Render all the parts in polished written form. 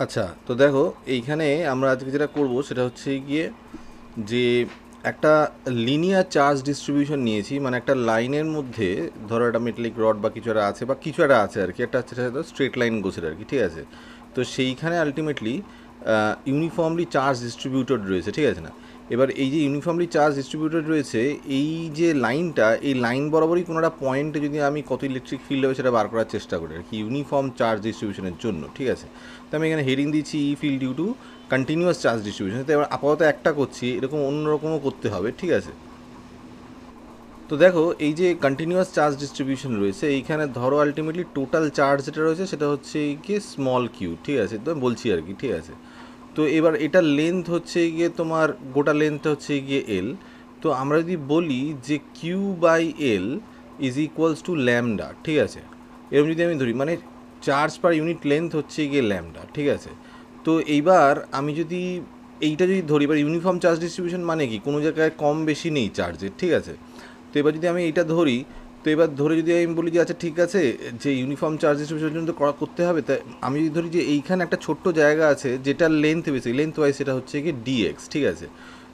আচ্ছা, তো দেখো এইখানে আমরা আজকে যেটা করব সেটা হচ্ছে গিয়ে যে একটা লিনিয়ার চার্জ ডিস্ট্রিবিউশন নিয়েছি, মানে একটা লাইনের মধ্যে ধরো একটা মেটালিক রড বা কিছু একটা আছে, বা কিছু একটা আছে আর কি, একটা হচ্ছে স্ট্রেট লাইন গোছের আর কি, ঠিক আছে। তো সেইখানে আলটিমেটলি ইউনিফর্মলি চার্জ ডিস্ট্রিবিউটেড রয়েছে, ঠিক আছে না। এবার এই যে ইউনিফর্মলি চার্জ ডিস্ট্রিবিউটেড রয়েছে, এই যে লাইনটা, এই লাইন বরাবরই কোনো একটা পয়েন্টে যদি আমি কত ইলেকট্রিক ফিল্ড হবে সেটা বার করার চেষ্টা করি আর কি, ইউনিফর্ম চার্জ ডিস্ট্রিবিউশনের জন্য, ঠিক আছে। তো আমি এখানে হেডিং দিচ্ছি E field due to continuous charge distribution. তো এবার আপাতত একটা করছি, এরকম অন্যরকমও করতে হবে, ঠিক আছে। তো দেখো এই যে কন্টিনিউয়াস চার্জ ডিস্ট্রিবিউশন রয়েছে, এইখানে ধরো আলটিমেটলি টোটাল চার্জ যেটা রয়েছে সেটা হচ্ছে গিয়ে স্মল কিউ, ঠিক আছে, তো বলছি আর কি, ঠিক আছে। তো এবার এটার লেন্থ হচ্ছে গিয়ে তোমার, গোটা লেন্থ হচ্ছে গিয়ে এল। তো আমরা যদি বলি যে Q by L is equals to lambda, ঠিক আছে। এরকম যদি আমি ধরি, মানে চার্জ পার ইউনিট লেন্থ হচ্ছে গিয়ে ল্যামডা, ঠিক আছে। তো এইবার আমি যদি এইটা যদি ধরি, এবার ইউনিফর্ম চার্জ ডিস্ট্রিবিউশন মানে কি, কোনো জায়গায় কম বেশি নেই চার্জের, ঠিক আছে। তো এবার যদি আমি এইটা ধরি, তো এবার ধরে যদি আমি বলি যে আচ্ছা ঠিক আছে, যে ইউনিফর্ম চার্জ ডিস্ট্রিবিউশনের জন্য তো করতে হবে, তাই আমি যদি ধরি যে এইখানে একটা ছোট্ট জায়গা আছে যেটার লেন্থ বেশি, লেন্থ ওয়াইজ সেটা হচ্ছে কি ডিএক্স, ঠিক আছে।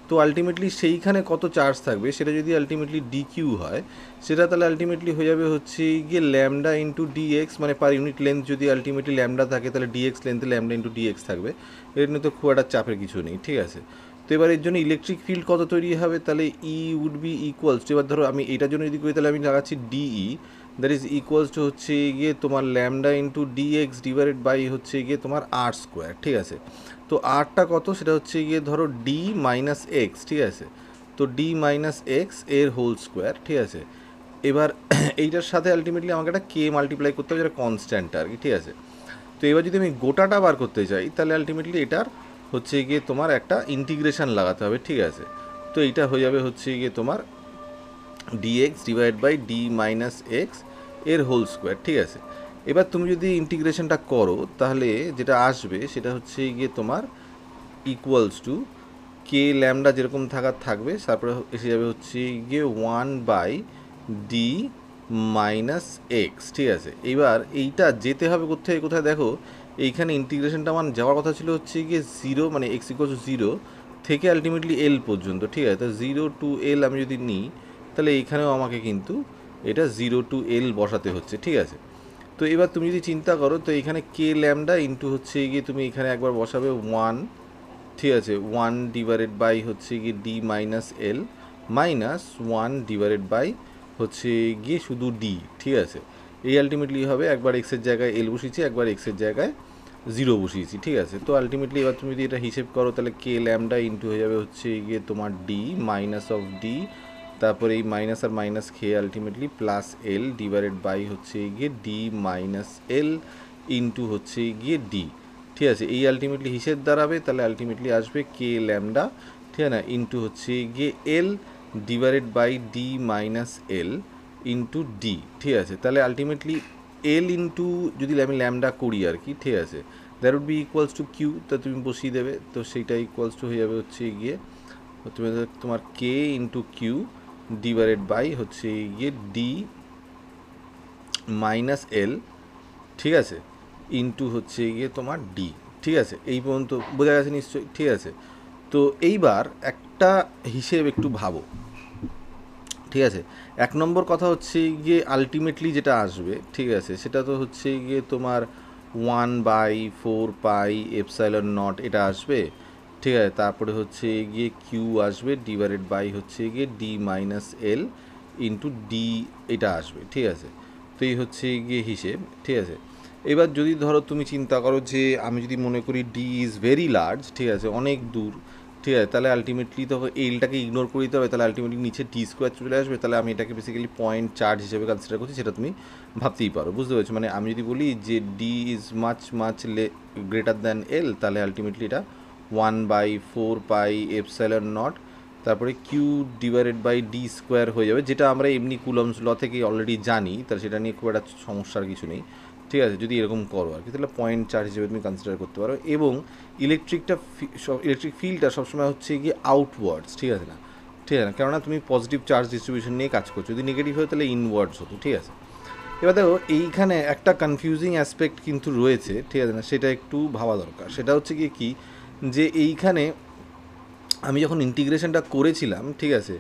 তো আলটিমেটলি সেইখানে কত চার্জ থাকবে সেটা যদি আলটিমেটলি ডিকিউ হয়, সেটা তাহলে আলটিমেটলি হয়ে যাবে হচ্ছে গিয়ে ল্যামডা ইন্টু ডিএক্স, মানে পার ইউনিট লেন্থ যদি আলটিমেটলি ল্যামডা থাকে তাহলে ডিএক্স লেন্থে ল্যামডা ইন্টু ডিএক্স থাকবে। এর নিয়ে তো খুব একটা চাপের কিছু নেই, ঠিক আছে। তো এবার এর জন্য ইলেকট্রিক ফিল্ড কত তৈরি হবে, তাহলে E would be equals two, এবার ধরো আমি এটার জন্য যদি করি তাহলে আমি লাগাচ্ছি dE, that is equals to হচ্ছে গিয়ে তোমার lambda into dx divided by হচ্ছে গিয়ে তোমার আর স্কোয়ার, ঠিক আছে। তো আরটা কত, সেটা হচ্ছে গিয়ে ধরো ডি মাইনাস এক্স, ঠিক আছে। তো ডি মাইনাস এক্স এর হোল স্কোয়ার, ঠিক আছে। এবার এইটার সাথে আলটিমেটলি আমাকে একটা কে মাল্টিপ্লাই করতে হবে, যেটা কনস্ট্যান্ট আর কি, ঠিক আছে। তো এবার যদি আমি গোটাটা বার করতে চাই তাহলে আলটিমেটলি এটার হচ্ছে গিয়ে তোমার একটা ইন্টিগ্রেশন লাগাতে হবে, ঠিক আছে। তো এইটা হয়ে যাবে হচ্ছে গিয়ে তোমার dx divide by d minus x এর হোল স্কোয়ার, ঠিক আছে। এবার তুমি যদি ইন্টিগ্রেশনটা করো তাহলে যেটা আসবে সেটা হচ্ছে গিয়ে তোমার ইকুয়ালস টু কে ল্যামডা যেরকম থাকার থাকবে, তারপরে এসে যাবে হচ্ছে গিয়ে 1/d মাইনাস এক্স, ঠিক আছে। এইবার এইটা যেতে হবে কোথায় কোথায়, দেখো এইখানে ইন্টিগ্রেশনটা আমার যাওয়ার কথা ছিল হচ্ছে গিয়ে জিরো, মানে এক্স ইকুয়ালস টু জিরো থেকে আলটিমেটলি এল পর্যন্ত, ঠিক আছে। তো জিরো টু এল আমি যদি নিই তাহলে এইখানেও আমাকে কিন্তু এটা জিরো টু এল বসাতে হচ্ছে, ঠিক আছে। তো এবার তুমি যদি চিন্তা করো, তো এখানে কে ল্যামডা ইন্টু হচ্ছে গিয়ে তুমি এখানে একবার বসাবে ওয়ান, ঠিক আছে, ওয়ান ডিভাইডেড বাই হচ্ছে গিয়ে d minus L minus one divided by হচ্ছে গিয়ে শুধু ডি, ঠিক আছে। এই আলটিমেটলি হবে, একবার এক্সের জায়গায় এল বসিয়েছি, একবার এক্সের জায়গায় জিরো বসিয়েছি, ঠিক আছে। তো আলটিমেটলি এবার তুমি যদি এটা হিসেব করো তাহলে কে ল্যামডা ইন্টু হয়ে যাবে হচ্ছে গিয়ে তোমার ডি মাইনাস অফ ডি, তারপরে এই মাইনাস আর মাইনাস খেয়ে ultimately plus L divided by হচ্ছে গিয়ে ডি মাইনাস এল ইন্টু হচ্ছে গিয়ে ডি, ঠিক আছে। এই আলটিমেটলি হিসেব দাঁড়াবে, তাহলে আলটিমেটলি আসবে কে ল্যামডা, ঠিক আছে না, ইন্টু হচ্ছে গিয়ে L divided by d minus L into d, ঠিক আছে। তাহলে আলটিমেটলি এল ইন্টু যদি আমি ল্যামডা করি আর কি, ঠিক আছে, that would be equals to Q, তা তুমি বসিয়ে দেবে, তো সেইটা ইকুয়ালস টু হয়ে যাবে হচ্ছে গিয়ে তুমি তোমার কে ইন্টু কিউ ডিভাইডেড বাই হচ্ছে গিয়ে ডি মাইনাস এল, ঠিক আছে, ইন্টু হচ্ছে গিয়ে তোমার ডি, ঠিক আছে। এই পর্যন্ত বোঝা গেছে নিশ্চয়ই, ঠিক আছে। তো এইবার একটা হিসেব একটু ভাবো, ঠিক আছে। এক নম্বর কথা হচ্ছে গিয়ে আলটিমেটলি যেটা আসবে, ঠিক আছে, সেটা তো হচ্ছে গিয়ে তোমার 1/4πε0 এটা আসবে, ঠিক আছে। তারপরে হচ্ছে গিয়ে কিউ আসবে ডিভাইডেড বাই হচ্ছে গিয়ে d minus L into D, এটা আসবে, ঠিক আছে। তো এই হচ্ছে গিয়ে হিসেব, ঠিক আছে। এবার যদি ধরো তুমি চিন্তা করো যে আমি যদি মনে করি ডি ইজ ভেরি লার্জ, ঠিক আছে, অনেক দূর, ঠিক আছে, তাহলে আলটিমেটলি তো এলটাকে ইগনোর করে দিতে হবে, তাহলে আলটিমেটলি নিচে টি স্কোয়ার চলে আসবে, তাহলে আমি এটাকে বেসিক্যালি পয়েন্ট চার্জ হিসেবে কনসিডার করছি, সেটা তুমি ভাবতেই পারো, বুঝতে পেরেছো। মানে আমি যদি বলি যে D is much much greater than L, তাহলে আলটিমেটলি এটা 1/4πε0, তারপরে Q divided by D square হয়ে যাবে, যেটা আমরা এমনি কুলমস ল থেকে অলরেডি জানি, তাহলে সেটা নিয়ে খুব একটা সমস্যার কিছু নেই, ঠিক আছে। যদি এরকম করো আর কি, তাহলে পয়েন্ট চার্জ হিসেবে তুমি কনসিডার করতে পারো। এবং ইলেকট্রিক ফিল্ডটা সবসময় হচ্ছে গিয়ে আউটওয়ার্ডস, ঠিক আছে না, ঠিক আছে না, কেননা তুমি পজিটিভ চার্জ ডিস্ট্রিবিউশন নিয়ে কাজ করছো, যদি নেগেটিভ হয় তাহলে ইনওয়ার্ডস হতো, ঠিক আছে। এবার দেখো এইখানে একটা কনফিউজিং অ্যাসপেক্ট কিন্তু রয়েছে, ঠিক আছে না, সেটা একটু ভাবা দরকার। সেটা হচ্ছে কি কি যে এইখানে আমি যখন ইন্টিগ্রেশনটা করেছিলাম, ঠিক আছে,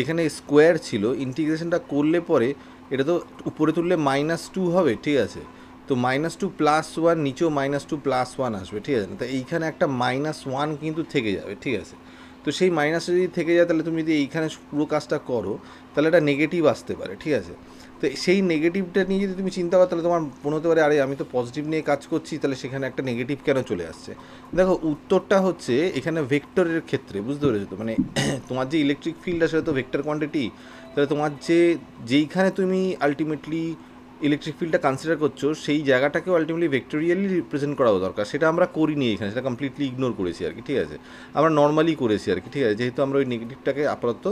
এখানে স্কোয়ার ছিল, ইন্টিগ্রেশনটা করলে পরে এটা তো উপরে তুললে -2 হবে, ঠিক আছে। তো -2+1, নিচেও -2+1 আসবে, ঠিক আছে। তো এইখানে একটা -1 কিন্তু থেকে যাবে, ঠিক আছে। তো সেই মাইনাসটা যদি থেকে যায়, তাহলে তুমি যদি এইখানে পুরো কাজটা করো, তাহলে একটা নেগেটিভ আসতে পারে, ঠিক আছে। তো সেই নেগেটিভটা নিয়ে যদি তুমি চিন্তা করো, তাহলে তোমার মনে হতে পারে আরে আমি তো পজিটিভ নিয়ে কাজ করছি, তাহলে সেখানে একটা নেগেটিভ কেন চলে আসছে। দেখো উত্তরটা হচ্ছে এখানে ভেক্টরের ক্ষেত্রে, বুঝতে পেরেছো তো, মানে তোমার যে ইলেকট্রিক ফিল্ড আছে সেটা তো ভেক্টর কোয়ান্টিটি। তাহলে তোমার যেইখানে তুমি আলটিমেটলি ইলেকট্রিক ফিল্ডটা কনসিডার করছো, সেই জায়গাটাকেও আলটিমেটলি ভেক্টোরিয়ালি রিপ্রেজেন্ট করাও দরকার। সেটা আমরা করিনি এখানে, সেটা কমপ্লিটলি ইগনোর করেছি আর কি, ঠিক আছে। আমরা নর্মালি করেছি আর কি, ঠিক আছে, যেহেতু আমরা ওই নেগেটিভটাকে আপাতত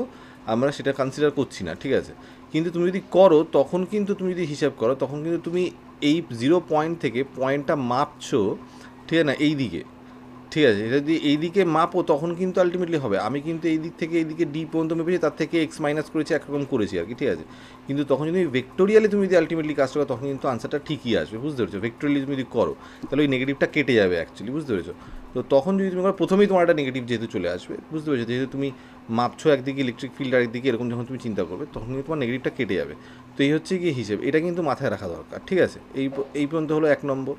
আমরা সেটা কনসিডার করছি না, ঠিক আছে। কিন্তু তুমি যদি করো, তখন কিন্তু তুমি যদি হিসাব করো, তখন কিন্তু তুমি এই 0 পয়েন্ট থেকে পয়েন্টটা মাপছো, ঠিক আছে না, এই দিকে, ঠিক আছে। এটা যদি এই দিকে মাপো, তখন কিন্তু আলটিমেটলি হবে। আমি কিন্তু এই দিক থেকে এই দিকে ডি পর্যন্ত মেপেছি, তার থেকে এক্স মাইনাস করেছি, একরকম করেছি আর কি, ঠিক আছে। কিন্তু তখন যদি ভেক্টোরিয়ালি তুমি যদি আলটিমেটলি কাজটা করো, তখন কিন্তু আনসারটা ঠিকই আসবে, বুঝতে পেরেছো। ভেক্টোরিয়ালি তুমি যদি করো, তাহলে ওই নেগেটিভটা কেটে যাবে অ্যাকচুয়ালি, বুঝতে পেরেছো। তো তখন যদি তুমি করো, প্রথমেই তোমার একটা নেগেটিভ যেহেতু চলে আসবে, বুঝতে পেরেছো, যেহেতু তুমি মাপছো একদিকে ইলেকট্রিক ফিল্ড আর একদিকে, এরকম যখন তুমি চিন্তা করবে, তখন কিন্তু তোমার নেগেটিভটা কেটে যাবে। তো এই হচ্ছে গিয়ে হিসেব, এটা কিন্তু মাথায় রাখা দরকার, ঠিক আছে। এই পর্যন্ত হলো 1 নম্বর।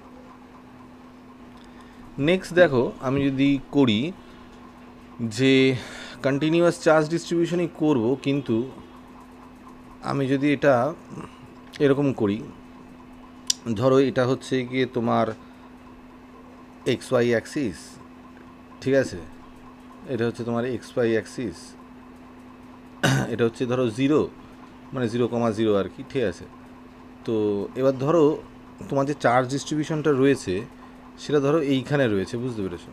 নেক্সট দেখো, আমি যদি করি যে কন্টিনিউয়াস চার্জ ডিস্ট্রিবিউশনই করব, কিন্তু আমি যদি এটা এরকম করি, ধরো এটা হচ্ছে গিয়ে তোমার এক্স ওয়াই অ্যাক্সিস, ঠিক আছে, এটা হচ্ছে তোমার এক্স ওয়াই অ্যাক্সিস, এটা হচ্ছে ধরো 0, মানে 0,0 আর কি, ঠিক আছে। তো এবার ধরো তোমার যে চার্জ ডিস্ট্রিবিউশনটা রয়েছে, সেটা ধরো এইখানে রয়েছে, বুঝতে পেরেছো,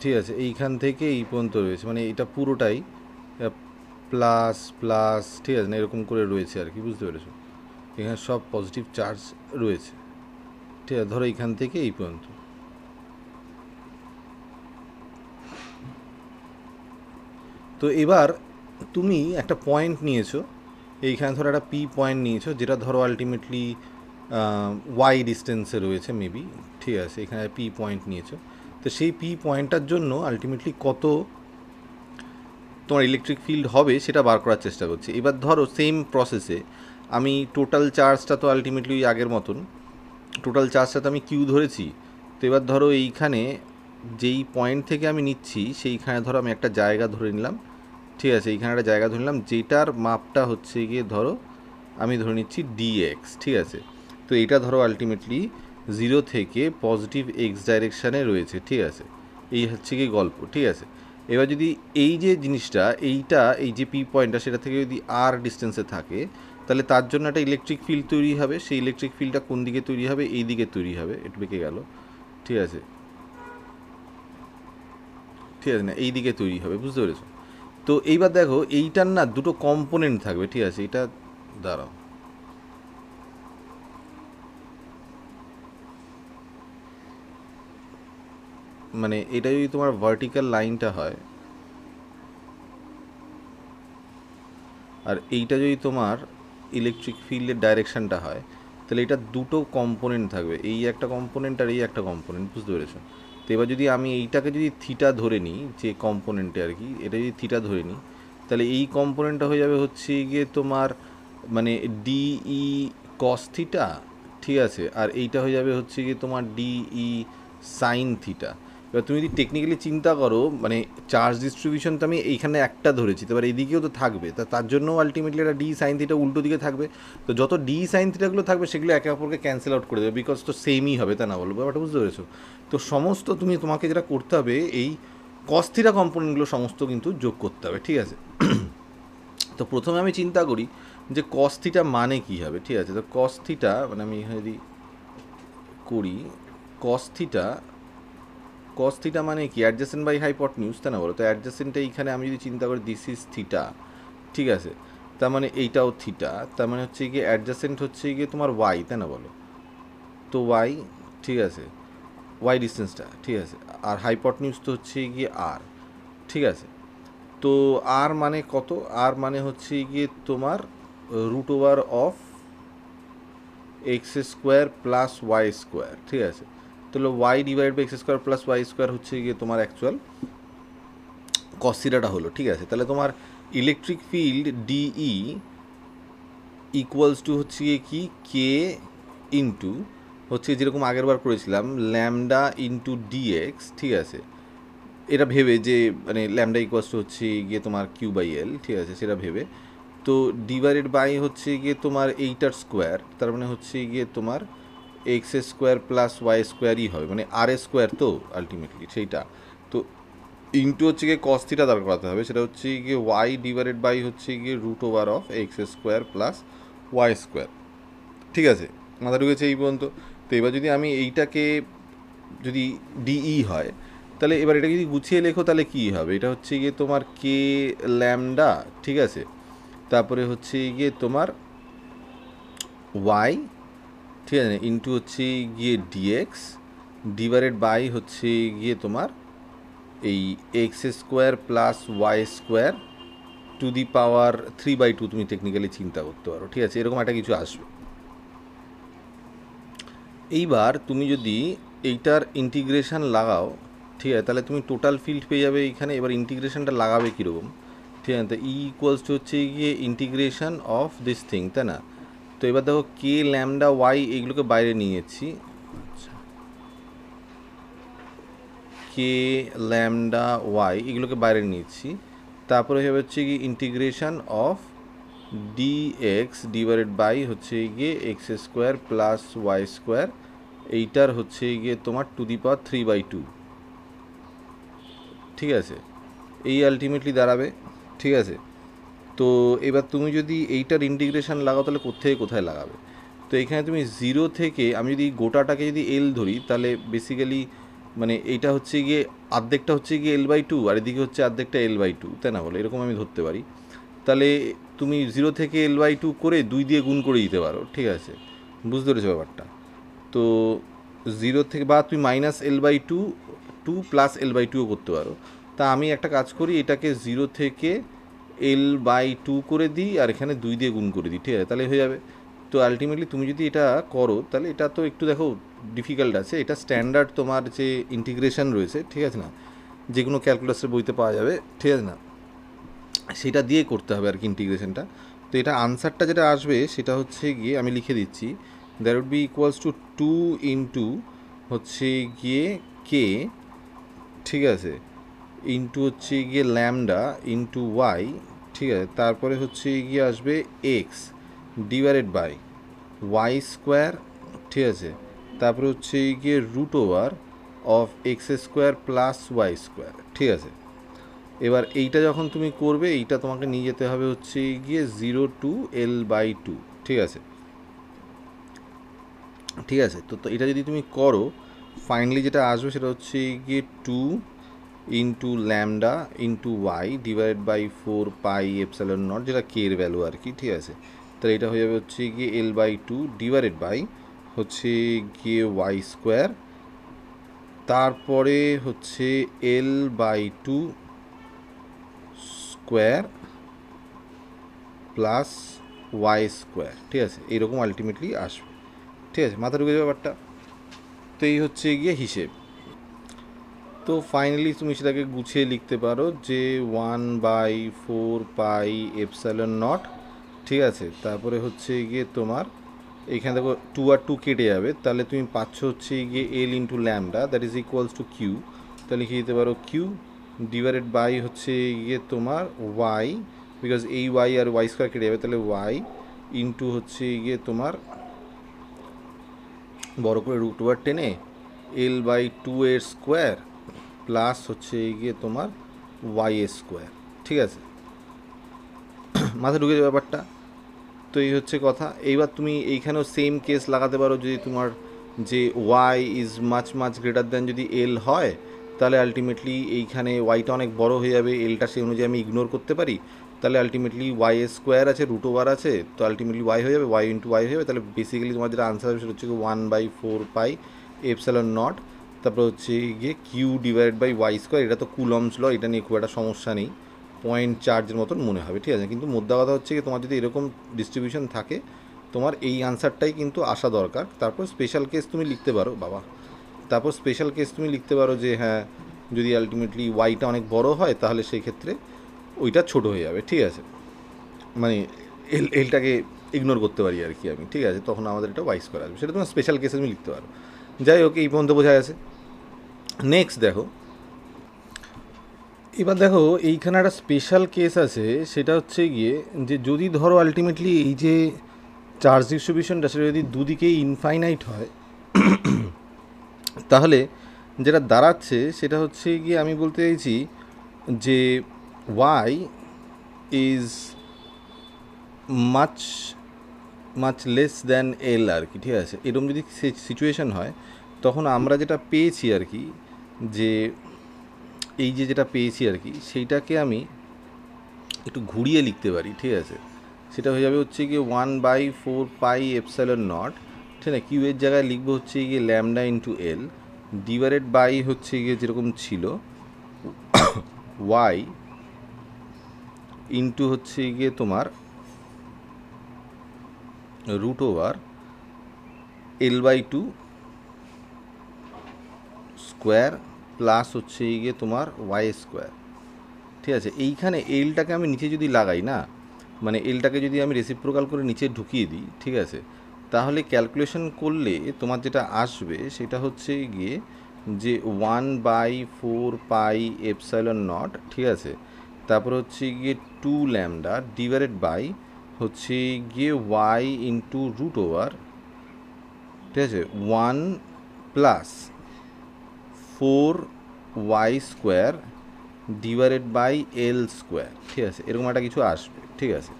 ঠিক আছে। এইখান থেকে এই পর্যন্ত রয়েছে, মানে এটা পুরোটাই প্লাস প্লাস, ঠিক আছে না, এরকম করে রয়েছে আর কি, বুঝতে পেরেছো। এখানে সব পজিটিভ চার্জ রয়েছে, ঠিক আছে, ধরো এইখান থেকে এই পর্যন্ত। তো এবার তুমি একটা পয়েন্ট নিয়েছো, এইখানে ধরো একটা পি পয়েন্ট নিয়েছো, যেটা ধরো আলটিমেটলি ওয়াই ডিস্টেন্সে রয়েছে মেবি, ঠিক আছে। এখানে পি পয়েন্ট নিয়েছো, তো সেই পি পয়েন্টটার জন্য আলটিমেটলি কত তোমার ইলেকট্রিক ফিল্ড হবে সেটা বার করার চেষ্টা করছি। এবার ধরো সেম প্রসেসে আমি টোটাল চার্জটা তো আলটিমেটলি আগের মতন, টোটাল চার্জটা তো আমি কিউ ধরেছি। তো এবার ধরো এইখানে যেই পয়েন্ট থেকে আমি নিচ্ছি, সেইখানে ধরো আমি একটা জায়গা ধরে নিলাম, ঠিক আছে। এইখানে একটা জায়গা ধরে নিলাম, যেটার মাপটা হচ্ছে গিয়ে ধরো আমি ধরে নিচ্ছি ডিএক্স, ঠিক আছে। তো এইটা ধরো আলটিমেটলি 0 থেকে পজিটিভ এক্স ডাইরেকশানে রয়েছে, ঠিক আছে। এই হচ্ছে কি গল্প, ঠিক আছে। এবার যদি এই যে জিনিসটা, এই যে পি পয়েন্টটা, সেটা থেকে যদি আর ডিস্টেন্সে থাকে, তাহলে তার জন্য একটা ইলেকট্রিক ফিল্ড তৈরি হবে। সেই ইলেকট্রিক ফিল্ডটা কোন দিকে তৈরি হবে, এই দিকে তৈরি হবে, একটু বেঁকে গেল, ঠিক আছে, ঠিক আছে না, এই দিকে তৈরি হবে, বুঝতে পেরেছো। তো এইবার দেখো এইটার না দুটো কম্পোনেন্ট থাকবে, ঠিক আছে। এটা দাঁড়াও, মানে এটা যদি তোমার ভার্টিক্যাল লাইনটা হয়, আর এইটা যদি তোমার ইলেকট্রিক ফিল্ডের ডাইরেকশানটা হয়, তাহলে এটা দুটো কম্পোনেন্ট থাকবে, এই একটা কম্পোনেন্ট আর এই একটা কম্পোনেন্ট, বুঝতে পেরেছো। তো এবার যদি আমি এইটাকে যদি থিটা ধরে নিই, যে কম্পোনেন্টে আর কি, এটা যদি থিটা ধরে নিই, তাহলে এই কম্পোনেন্টটা হয়ে যাবে হচ্ছে গিয়ে তোমার মানে ডিই কস থিটা, ঠিক আছে। আর এইটা হয়ে যাবে হচ্ছে গিয়ে তোমার ডিই সাইন থিটা। এবার তুমি যদি টেকনিক্যালি চিন্তা করো, মানে চার্জ ডিস্ট্রিবিউশন তো আমি এইখানে একটা ধরেছি, তো এবার এইদিকেও তো থাকবে, তার জন্য আলটিমেটলি একটা ডি সাইন থিটা উল্টো দিকে থাকবে। তো যত ডি সাইন থিটাগুলো থাকবে, সেগুলো একে অপরকে ক্যান্সেল আউট করে দেবে, বিকজ তো সেমই হবে, তা না বলবো, ব্যাপারটা বুঝতে পেরেছো। তো সমস্ত তোমাকে যেটা করতে হবে, এই কস থিটা কম্পোনেন্টগুলো সমস্ত কিন্তু যোগ করতে হবে, ঠিক আছে। তো প্রথমে আমি চিন্তা করি যে কস থিটা মানে কী হবে, ঠিক আছে। তো কস থিটা মানে আমি যদি করি কস থিটা মানে কি, অ্যাডজেসেন্ট বাই হাইপোটেনিউজ, তাই না বলো। তো অ্যাডজেসেন্টটা এইখানে আমি যদি চিন্তা করি, দিস ইজ থিটা, ঠিক আছে। তার মানে এইটাও থিটা, তার মানে হচ্ছে গিয়ে অ্যাডজেসেন্ট হচ্ছে গিয়ে তোমার ওয়াই, তাই না বলো। তো ওয়াই, ঠিক আছে, ওয়াই ডিস্টেন্সটা, ঠিক আছে। আর হাইপোটেনিউজ তো হচ্ছে গিয়ে আর, ঠিক আছে। তো আর মানে কত, আর মানে হচ্ছে গিয়ে তোমার √অফ x square plus Y square, ঠিক আছে। তাহলে y divide by x square plus Y square হচ্ছে গিয়ে তোমার অ্যাকচুয়াল কস থিটাটা হলো, ঠিক আছে। তাহলে তোমার electric field dE equals to হচ্ছে গিয়ে কি কে ইন্টু হচ্ছে যেরকম আগের বার করেছিলাম ল্যামডা ইন্টু ডিএক্স, ঠিক আছে। এটা ভেবে যে মানে ল্যামডা ইকুয়ালস টু হচ্ছে গিয়ে তোমার কিউ বাই এল, ঠিক আছে, সেটা ভেবে। তো ডিভাইডেড বাই হচ্ছে গিয়ে তোমার এইটার স্কোয়ার, তার মানে হচ্ছে গিয়ে তোমার এক্স স্কোয়ার প্লাস ওয়াই স্কোয়ারই হবে, মানে আর স্কোয়ার তো আলটিমেটলি সেইটা। তো ইন্টু হচ্ছে গিয়ে কস থিটা দাঁড় করাতে হবে, সেটা হচ্ছে গিয়ে ওয়াই ডিভাইডেড বাই হচ্ছে গিয়ে root over of x square plus Y square, ঠিক আছে। মাথা ঢুকেছে এই পর্যন্ত? তো এবার যদি আমি এইটাকে যদি ডিই হয়, তাহলে এবার এটা যদি গুছিয়ে লেখো তাহলে কী হবে, এটা হচ্ছে গিয়ে তোমার কে ল্যামডা, ঠিক আছে, তারপরে হচ্ছে গিয়ে তোমার ওয়াই, ঠিক আছে, ইন্টু হচ্ছে গিয়ে ডিএক্স ডিভাইডেড বাই হচ্ছে গিয়ে তোমার এই X square plus Y square to the power 3/2 তুমি টেকনিক্যালি চিন্তা করতে পারো, ঠিক আছে, এরকম একটা কিছু আসবে। এইবার তুমি যদি এইটার ইন্টিগ্রেশন লাগাও, ঠিক আছে, তাহলে তুমি টোটাল ফিল্ড পেয়ে যাবে এইখানে। এবার ইন্টিগ্রেশনটা লাগাবে কীরকম, ঠিক আছে, তো ই ইকুয়ালস টু হচ্ছে গিয়ে ইন্টিগ্রেশন অফ দিস থিং, তাই না। তো এবার দেখো কে ল্যামডা ওয়াই এইগুলোকে বাইরে নিয়েছি, আচ্ছা, কে ল্যামডা ওয়াই এগুলোকে বাইরে নিয়েছি, তারপরে হচ্ছে কি integration of d x divided by হচ্ছে গিয়ে x square plus Y square, এইটার হচ্ছে গিয়ে তোমার টু দি পাওয়ার 3/2, ঠিক আছে, এই আলটিমেটলি দাঁড়াবে, ঠিক আছে। তো এবার তুমি যদি এইটার ইন্টিগ্রেশন লাগাও তাহলে কোথায় কোথায় লাগাবে, তো এখানে তুমি জিরো থেকে আমি যদি গোটাটাকে যদি এল ধরি তাহলে বেসিক্যালি মানে এইটা হচ্ছে গিয়ে অর্ধেকটা হচ্ছে গিয়ে L/2 আর এদিকে হচ্ছে অর্ধেকটা L/2, তাই না বলো, এরকম আমি ধরতে পারি। তাহলে তুমি জিরো থেকে L/2 করে 2 দিয়ে গুণ করে দিতে পারো, ঠিক আছে, বুঝতে পেরেছো ব্যাপারটা। তো জিরো থেকে বা তুমি মাইনাস L/2 প্লাস L/2ও করতে পারো। তা আমি একটা কাজ করি, এটাকে জিরো থেকে L/2 করে দিই আর এখানে 2 দিয়ে গুণ করে দিই, ঠিক আছে, তাহলে হয়ে যাবে। তো আলটিমেটলি তুমি যদি এটা করো তাহলে এটা তো একটু দেখো ডিফিকাল্ট আছে, এটা স্ট্যান্ডার্ড তোমার যে ইন্টিগ্রেশন রয়েছে, ঠিক আছে না, যে কোনো ক্যালকুলাসের বইতে পাওয়া যাবে, ঠিক আছে না, সেটা দিয়ে করতে হবে আর কি ইন্টিগ্রেশনটা। তো এটা আনসারটা যেটা আসবে সেটা হচ্ছে গিয়ে আমি লিখে দিচ্ছি, that would be equals to 2 into হচ্ছে গিয়ে কে, ঠিক আছে, ইন্টু হচ্ছে গিয়ে ল্যামডা ইন্টু ওয়াই, ঠিক আছে, তারপরে হচ্ছে গিয়ে আসবে x divided by y square, ঠিক আছে, তারপরে হচ্ছে গিয়ে root over of x square plus Y square, ঠিক আছে। এবার এইটা যখন তুমি করবে এইটা তোমাকে নিয়ে যেতে হবে হচ্ছে গিয়ে 0 to L/2, ঠিক আছে, ঠিক আছে। তো এটা যদি তুমি করো ফাইনালি যেটা আসবে সেটা হচ্ছে গিয়ে 2 into lambda into Y divide by 4πε0, যেটা কে এর ভ্যালু আর কি, ঠিক আছে। তাহলে এটা হয়ে যাবে হচ্ছে গিয়ে L/2 ডিভাইডেড বাই হচ্ছে গিয়ে ওয়াই স্কোয়ার, তারপরে হচ্ছে L/2 square plus Y square, ঠিক আছে, এইরকম আলটিমেটলি আসবে, ঠিক আছে, মাথা ঢুকে যাবে ব্যাপারটা। তো এই হচ্ছে গিয়ে হিসেব। তো ফাইনালি তুমি সেটাকে গুছিয়ে লিখতে পারো যে 1/4πε0, ঠিক আছে, তারপরে হচ্ছে গিয়ে তোমার এইখানে দেখো 2 আর 2 কেটে যাবে, তাহলে তুমি পাচ্ছ হচ্ছে গিয়ে L into lambda that is equals to Q, তাহলে লিখে দিতে পারো কিউ ডিভাইডেড বাই হচ্ছে গিয়ে তোমার ওয়াই, বিকজ এই ওয়াই আর ওয়াই স্কোয়ার কেটে যাবে, তাহলে ওয়াই ইন্টু হচ্ছে গিয়ে তোমার বড় করে রুট ওভার টেনে L/2 এর স্কোয়ার প্লাস হচ্ছে গিয়ে তোমার ওয়াই এর স্কোয়ার, ঠিক আছে, মাথা ঢুকে যাবে ব্যাপারটা। তো এই হচ্ছে কথা। এইবার তুমি এইখানেও সেম কেস লাগাতে পারো, যদি তোমার যে Y is much much greater than যদি এল হয়, তাহলে আলটিমেটলি এইখানে ওয়াইটা অনেক বড় হয়ে যাবে, এলটা সেই অনুযায়ী আমি ইগনোর করতে পারি, তাহলে আলটিমেটলি ওয়াই এর স্কোয়ার আছে রুট ওভার আছে, তো আলটিমেটলি ওয়াই হয়ে যাবে, ওয়াই ইন্টু ওয়াই হয়ে যাবে, তাহলে বেসিক্যালি তোমার যেটা আনসার হবে সেটা হচ্ছে 1/4πε0, তারপরে হচ্ছে গিয়ে Q divide by y square, এটা তো কুলমস ল, এটা নিয়ে খুব একটা সমস্যা নেই, পয়েন্ট চার্জের মতন মনে হবে, ঠিক আছে। কিন্তু মোদ্দা কথা হচ্ছে কি তোমার যদি এরকম ডিস্ট্রিবিউশন থাকে তোমার এই আনসারটাই কিন্তু আসা দরকার। তারপর স্পেশাল কেস তুমি লিখতে পারো বাবা, তারপর স্পেশাল কেস তুমি লিখতে পারো যে হ্যাঁ যদি আলটিমেটলি ওয়াইটা অনেক বড় হয় তাহলে সেই ক্ষেত্রে ওইটা ছোট হয়ে যাবে, ঠিক আছে, মানে এলটাকে ইগনোর করতে পারি আর কি আমি, ঠিক আছে, তখন আমাদের এটা ওয়াই স্কোয়ার আসবে, সেটা তোমার স্পেশাল কেসে তুমি লিখতে পারো। যাই হোক, এই পর্যন্ত বোঝা গেছে। নেক্সট দেখো, এবার দেখো এইখানে একটা স্পেশাল কেস আছে, সেটা হচ্ছে গিয়ে যে যদি ধরো আলটিমেটলি এই যে চার্জ ডিস্ট্রিবিউশনটা সেটা যদি দুদিকেই ইনফাইনাইট হয়, তাহলে যেটা দাঁড়াচ্ছে সেটা হচ্ছে গিয়ে আমি বলতে চাইছি যে Y is much much less than L আর কি, ঠিক আছে। এরকম যদি সিচুয়েশান হয় তখন আমরা যেটা পেয়েছি আর কি, যে এই যে যেটা পেয়েছি আর কি, সেইটাকে আমি একটু ঘুরিয়ে লিখতে পারি, ঠিক আছে। সেটা হয়ে যাবে হচ্ছে গিয়ে 1/4πε0, ঠিক আছে, কিউ এর জায়গায় লিখবো হচ্ছে গিয়ে lambda into L divided by হচ্ছে গিয়ে যেরকম ছিল ওয়াই ইন্টু হচ্ছে গিয়ে তোমার root over L/2 square plus হচ্ছে গিয়ে তোমার ওয়াই স্কোয়ার, ঠিক আছে। এইখানে এলটাকে আমি নিচে যদি লাগাই না, মানে এলটাকে যদি আমি রেসিপ্রোকাল করে নিচে ঢুকিয়ে দিই, ঠিক আছে, তাহলে ক্যালকুলেশন করলে তোমার যেটা আসবে সেটা হচ্ছে গিয়ে যে 1/4πε0, ঠিক আছে, তারপর হচ্ছে গিয়ে 2 ল্যামডা ডিভাইডেড বাই হচ্ছে গিয়ে ওয়াই ইন্টু রুট ওভার, ঠিক আছে, 1 plus 4y square divided by L square, ঠিক আছে, এরকম একটা কিছু আসবে, ঠিক আছে।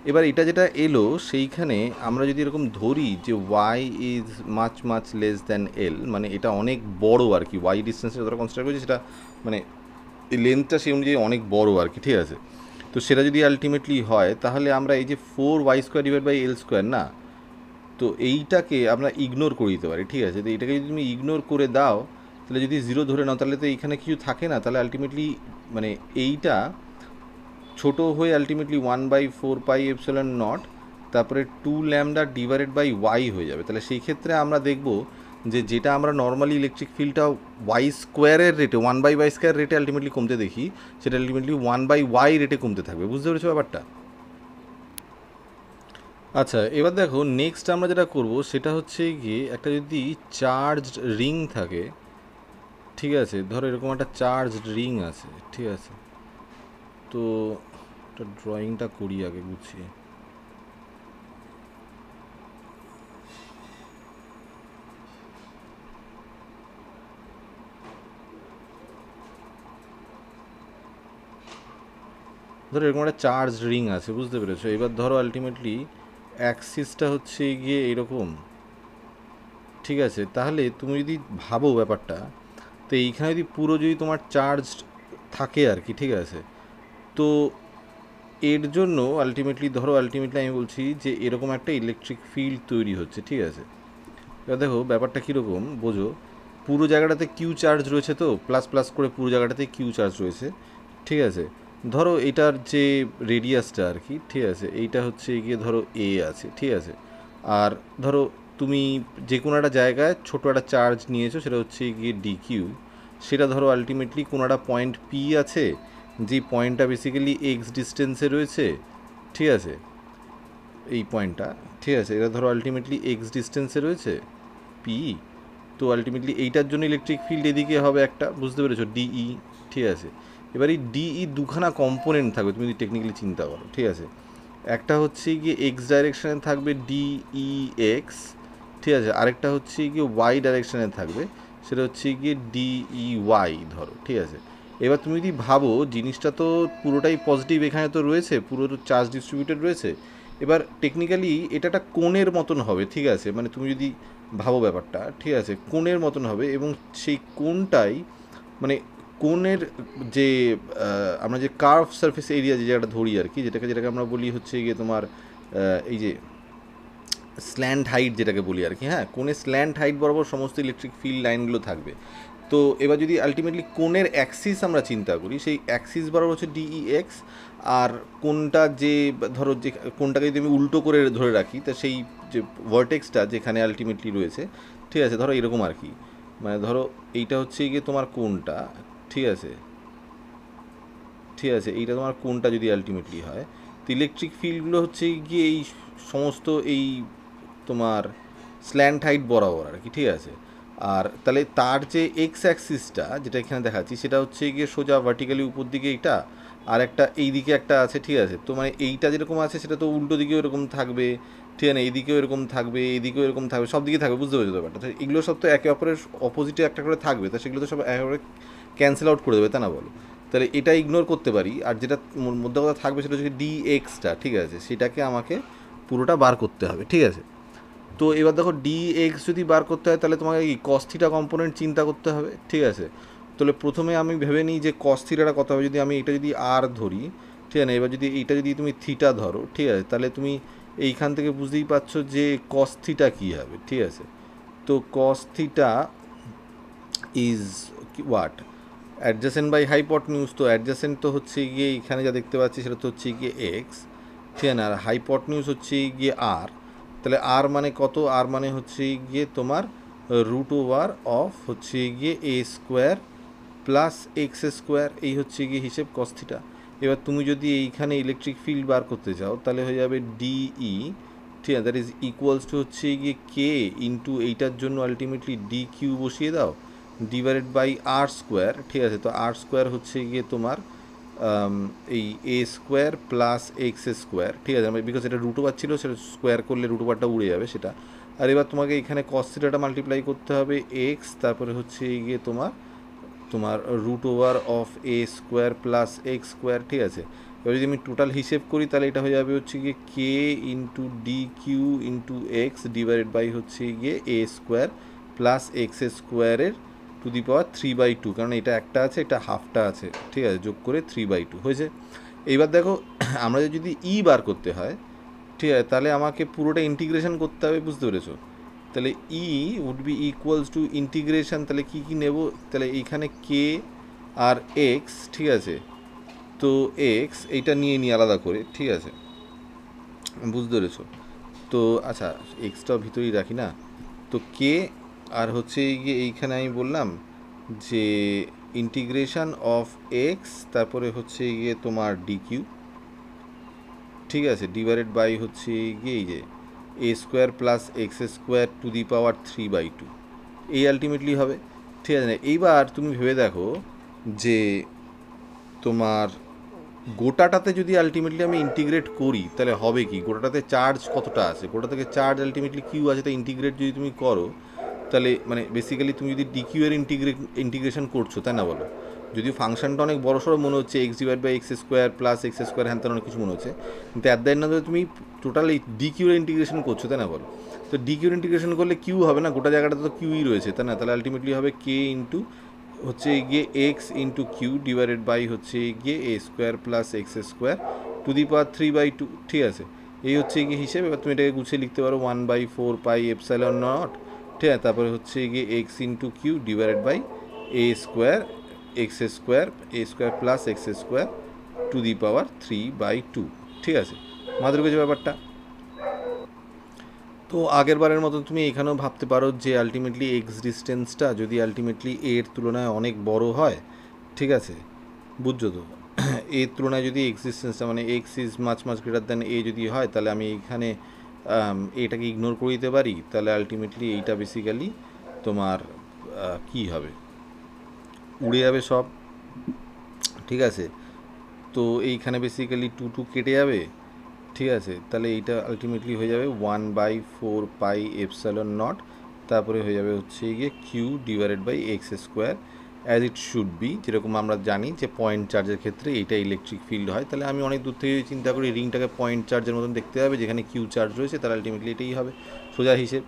এবার এটা যেটা এলো সেইখানে আমরা যদি এরকম ধরি যে Y is much much less than L, মানে এটা অনেক বড় আর কি, ওয়াই ডিস্টেন্সে যতটা কনসিডার করছি সেটা মানে লেন্থটা সেই অনুযায়ী অনেক বড় আর কি, ঠিক আছে। তো সেটা যদি আলটিমেটলি হয় তাহলে আমরা এই যে 4y square divide by L square না, তো এইটাকে আমরা ইগনোর করে দিতে পারি, ঠিক আছে। তো এইটাকে যদি তুমি ইগনোর করে দাও তাহলে যদি জিরো ধরে নাও তাহলে তো এইখানে কিছু থাকে না, তাহলে আলটিমেটলি মানে এইটা ছোটো হয়ে আলটিমেটলি 1/4πε0 তারপরে 2 ল্যামডা ডিভাইডেড বাই ওয়াই হয়ে যাবে। তাহলে সেই ক্ষেত্রে আমরা দেখব যে যেটা আমরা নর্মালি ইলেকট্রিক ফিল্ডটা ওয়াই স্কোয়ারের রেটে 1/y স্কোয়ার রেটে আলটিমেটলি কমতে দেখি, সেটা আলটিমেটলি 1/y রেটে কমতে থাকবে। বুঝতে পেরেছো ব্যাপারটা? আচ্ছা, এবার দেখো নেক্সট আমরা যেটা করব সেটা হচ্ছে গিয়ে একটা যদি চার্জড রিং থাকে, ঠিক আছে, ধরো এরকম একটা চার্জড রিং আছে, ঠিক আছে, তো একটা ড্রয়িংটা করি আগে গুছিয়ে। ধরো এরকম একটা চার্জ রিং আছে, বুঝতে পেরেছো? এবার ধরো আলটিমেটলি অ্যাক্সিসটা হচ্ছে গিয়ে এরকম, ঠিক আছে। তাহলে তুমি যদি ভাবো ব্যাপারটা, তো এইখানে যদি পুরো যদি তোমার চার্জ থাকে আর কি, ঠিক আছে, তো এর জন্য আলটিমেটলি ধরো আলটিমেটলি আমি বলছি যে এরকম একটা ইলেকট্রিক ফিল্ড তৈরি হচ্ছে, ঠিক আছে। এবার দেখো ব্যাপারটা কীরকম বোঝো, পুরো জায়গাটাতে কিউ চার্জ রয়েছে, তো প্লাস প্লাস করে পুরো জায়গাটাতে কিউ চার্জ রয়েছে, ঠিক আছে। ধরো এটার যে রেডিয়াসটা আর কি, ঠিক আছে, এইটা হচ্ছে গিয়ে ধরো এ আছে, ঠিক আছে। আর ধরো তুমি যে কোনো একটা জায়গায় ছোটো একটা চার্জ নিয়েছো, সেটা হচ্ছে গিয়ে ডি কিউ, সেটা ধরো আলটিমেটলি কোনো একটা পয়েন্ট পি আছে, যে পয়েন্টটা বেসিক্যালি এক্স ডিস্টেন্সে রয়েছে, ঠিক আছে, এই পয়েন্টটা, ঠিক আছে, এটা ধরো আলটিমেটলি এক্স ডিস্টেন্সে রয়েছে পি, তো আলটিমেটলি এইটার জন্য ইলেকট্রিক ফিল্ড এদিকে হবে একটা, বুঝতে পেরেছো, ডিই, ঠিক আছে। এবার এই ডিই দুখানা কম্পোনেন্ট থাকবে তুমি যদি টেকনিক্যালি চিন্তা করো, ঠিক আছে। একটা হচ্ছে গিয়ে এক্স ডাইরেকশানে থাকবে ডিই এক্স, ঠিক আছে, আরেকটা হচ্ছে গিয়ে ওয়াই ডাইরেকশানে থাকবে, সেটা হচ্ছে গিয়ে ডিই ওয়াই ধরো, ঠিক আছে। এবার তুমি যদি ভাবো জিনিসটা তো পুরোটাই পজিটিভ, এখানে তো রয়েছে, পুরো তো চার্জ ডিস্ট্রিবিউটেড রয়েছে। এবার টেকনিক্যালি এটা একটা কোণের মতন হবে, ঠিক আছে, মানে তুমি যদি ভাবো ব্যাপারটা, ঠিক আছে, কোণের মতন হবে, এবং সেই কোণটাই মানে কোণের যে আমরা যে কার্ভ সারফেস এরিয়া যে জায়গাটা ধরি আর কি, যেটাকে আমরা বলি হচ্ছে গিয়ে তোমার এই যে স্ল্যান্ট হাইট যেটাকে বলি আর কি, হ্যাঁ, কোণের স্ল্যান্ট হাইট বরাবর সমস্ত ইলেকট্রিক ফিল্ড লাইনগুলো থাকবে। তো এবার যদি আলটিমেটলি কোণের অ্যাক্সিস আমরা চিন্তা করি, সেই অ্যাক্সিস বরাবর হচ্ছে ডিই এক্স, আর কোনটা যে ধরো যে কোনটাকে যদি আমি উল্টো করে ধরে রাখি, তা সেই যে ভার্টেক্সটা যেখানে আলটিমেটলি রয়েছে, ঠিক আছে, ধরো এরকম আর কি, মানে ধরো এইটা হচ্ছে গিয়ে তোমার কোনটা, ঠিক আছে, ঠিক আছে, এইটা তোমার কোনটা যদি আলটিমেটলি হয়, তো ইলেকট্রিক ফিল্ডগুলো হচ্ছে গিয়ে এই সমস্ত এই তোমার স্ল্যান্ট হাইট বরাবর আর কি, ঠিক আছে। আর তাহলে তার যে এক্স অ্যাক্সিসটা যেটা এখানে দেখাচ্ছি, সেটা হচ্ছে গিয়ে সোজা ভার্টিক্যালি উপর দিকে এইটা, আর একটা এই দিকে একটা আছে, ঠিক আছে। তো মানে এইটা যেরকম আছে সেটা তো উল্টো দিকেও এরকম থাকবে, ঠিক আছে, এইদিকেও এরকম থাকবে, এইদিকেও এরকম থাকবে, সব দিকে থাকবে, বুঝতে পেরেছো ব্যাপারটা? তো এগুলো সব তো একে অপরের অপোজিটে একটা করে থাকবে, তো সেগুলো তো সব একেবারে ক্যান্সেল আউট করে দেবে, তা না বলো? তাহলে এটা ইগনোর করতে পারি, আর যেটা মধ্যে কথা থাকবে সেটা হচ্ছে ডি এক্সটা, ঠিক আছে, সেটাকে আমাকে পুরোটা বার করতে হবে, ঠিক আছে। তো এবার দেখো ডি এক্স যদি বার করতে হয়, তাহলে তোমাকে কি কস থিটা কম্পোনেন্ট চিন্তা করতে হবে, ঠিক আছে। তাহলে প্রথমে আমি ভেবে নিই যে কস থিটাটা কত হবে, যদি আমি এটা যদি আর ধরি, ঠিক আছে, এবার যদি এইটা যদি তুমি থিটা ধরো, ঠিক আছে, তাহলে তুমি এইখান থেকে বুঝতেই পারছো যে কস থিটা কী হবে, ঠিক আছে। তো cos theta is what, adjacent by hypotenuse. তো অ্যাডজাসেন্ট তো হচ্ছে গিয়ে এখানে যা দেখতে পাচ্ছি সেটা তো হচ্ছে গিয়ে এক্স, ঠিক আছে, আর হাইপটনিউজ হচ্ছে গিয়ে আর। তাহলে আর মানে কত, আর মানে হচ্ছে গিয়ে তোমার রুট ওভার অফ হচ্ছে গিয়ে A square plus x square, এই হচ্ছে গিয়ে হিসেব কস থিটা। এবার তুমি যদি এইখানে ইলেকট্রিক ফিল্ড বার করতে চাও, তাহলে হয়ে যাবে ডিই, ঠিক আছে, দ্যাট ইজ ইকুয়ালস টু হচ্ছে গিয়ে কে ইন্টু এইটার জন্য আলটিমেটলি ডি কিউ বসিয়ে দাও, ডিভাইডেড বাই আর স্কোয়ার, ঠিক আছে। তো আর স্কোয়ার হচ্ছে গিয়ে তোমার এই এ স্কোয়ার প্লাস এক্স স্কোয়ার, ঠিক আছে, বিকজ এটা রুট ওভার ছিল, সেটা স্কোয়ার করলে রুট ওভারটা উড়ে যাবে সেটা। আর এবার তোমাকে এখানে কস থিটাটা মাল্টিপ্লাই করতে হবে এক্স, তারপরে হচ্ছে গিয়ে তোমার তোমার root over of a square plus x square, ঠিক আছে। এবার যদি আমি টোটাল হিসেব করি, তাহলে এটা হয়ে যাবে হচ্ছে গিয়ে K into D Q into X divided by হচ্ছে গিয়ে এ স্কোয়ার প্লাস এক্স স্কোয়ারের টু দি পাওয়ার 3/2, কারণ এটা একটা আছে, এটা হাফটা আছে, ঠিক আছে, যোগ করে 3/2 হয়েছে। এইবার দেখো আমরা যদি ই বার করতে হয়, ঠিক আছে, তাহলে আমাকে পুরোটা ইন্টিগ্রেশন করতে হবে, বুঝতে পেরেছো? তাহলে E would be equals to integration, তাহলে কী কী নেব, তাহলে এইখানে কে আর এক্স, ঠিক আছে, তো এক্স এইটা নিয়ে নিই আলাদা করে, ঠিক আছে, বুঝতে পেরেছো? তো আচ্ছা, এক্সটাও ভিতরেই রাখি না, তো কে আর হচ্ছে গিয়ে এইখানে আমি বললাম যে ইন্টিগ্রেশন অফ এক্স, তারপরে হচ্ছে গিয়ে তোমার ডি কিউ, ঠিক আছে, ডিভাইডেড বাই হচ্ছে গিয়ে এই যে A square plus x square to the power 3/2, এই আলটিমেটলি হবে, ঠিক আছে। না এইবার তুমি ভেবে দেখো যে তোমার গোটাটাতে যদি আলটিমেটলি আমি ইন্টিগ্রেট করি, তাহলে হবে কি, গোটাটাতে চার্জ কতটা আছে, গোটা থেকে চার্জ আলটিমেটলি কিউ আছে, তাই ইন্টিগ্রেট যদি তুমি করো, তাহলে মানে বেসিক্যালি তুমি যদি ডিকিউ এর ইন্টিগ্রেশন করছো, তাই না বলো? যদিও ফাংশনটা অনেক বড় সড়ো মনে হচ্ছে, x divide by x square plus x square, হ্যান তেন অনেক কিছু মনে হচ্ছে, কিন্তু অ্যাট দ্য এন্ড তুমি টোটাল এই ডিকিউ এর ইন্টিগ্রেশন করছো, তাই না বলো? তো ডিকিউ এর ইন্টিগ্রেশন করলে কিউ হবে না, গোটা জায়গাটা তো কিউই রয়েছে, তাই না? তাহলে আলটিমেটলি হবে কে ইন্টু হচ্ছে গিয়ে X into Q divided by হচ্ছে গিয়ে A square plus x square to the power 3/2, ঠিক আছে। এই হচ্ছে গিয়ে হিসেবে। এবার তুমি এটাকে গুছিয়ে লিখতে পারো 1/4 পাই এপসাইলন নট, ঠিক আছে, তারপরে হচ্ছে গিয়ে X into Q divided by A square plus x square to the power 3/2, ঠিক আছে। মাথায় ঢুকেছে ব্যাপারটা? তো আগের বারের মতো তুমি এখানেও ভাবতে পারো যে আলটিমেটলি এক্স ডিস্টেন্সটা যদি আলটিমেটলি এর তুলনায় অনেক বড় হয়, ঠিক আছে, বুঝছো তো? এর তুলনায় যদি এক্স ডিস্টেন্সটা মানে X is much much greater than A যদি হয়, তাহলে আমি এখানে এটাকে ইগনোর করে দিতে পারি, তাহলে আলটিমেটলি এইটা বেসিক্যালি তোমার কি হবে, উড়ে যাবে সব, ঠিক আছে। তো এইখানে বেসিক্যালি 2 কেটে যাবে, ঠিক আছে। তাহলে এইটা আলটিমেটলি হয়ে যাবে 1/4 পাই এপসাইলন নট, তারপরে হয়ে যাবে হচ্ছে গিয়ে Q divided by x square as it should be, যেরকম আমরা জানি যে পয়েন্ট চার্জের ক্ষেত্রে এইটা ইলেকট্রিক ফিল্ড হয়। তাহলে আমি অনেক দূর থেকে চিন্তা করি রিংটাকে পয়েন্ট চার্জের মতন দেখতে হবে, যেখানে কিউ চার্জ রয়েছে, তাহলে আলটিমেটলি এটাই হবে, সোজা হিসেব।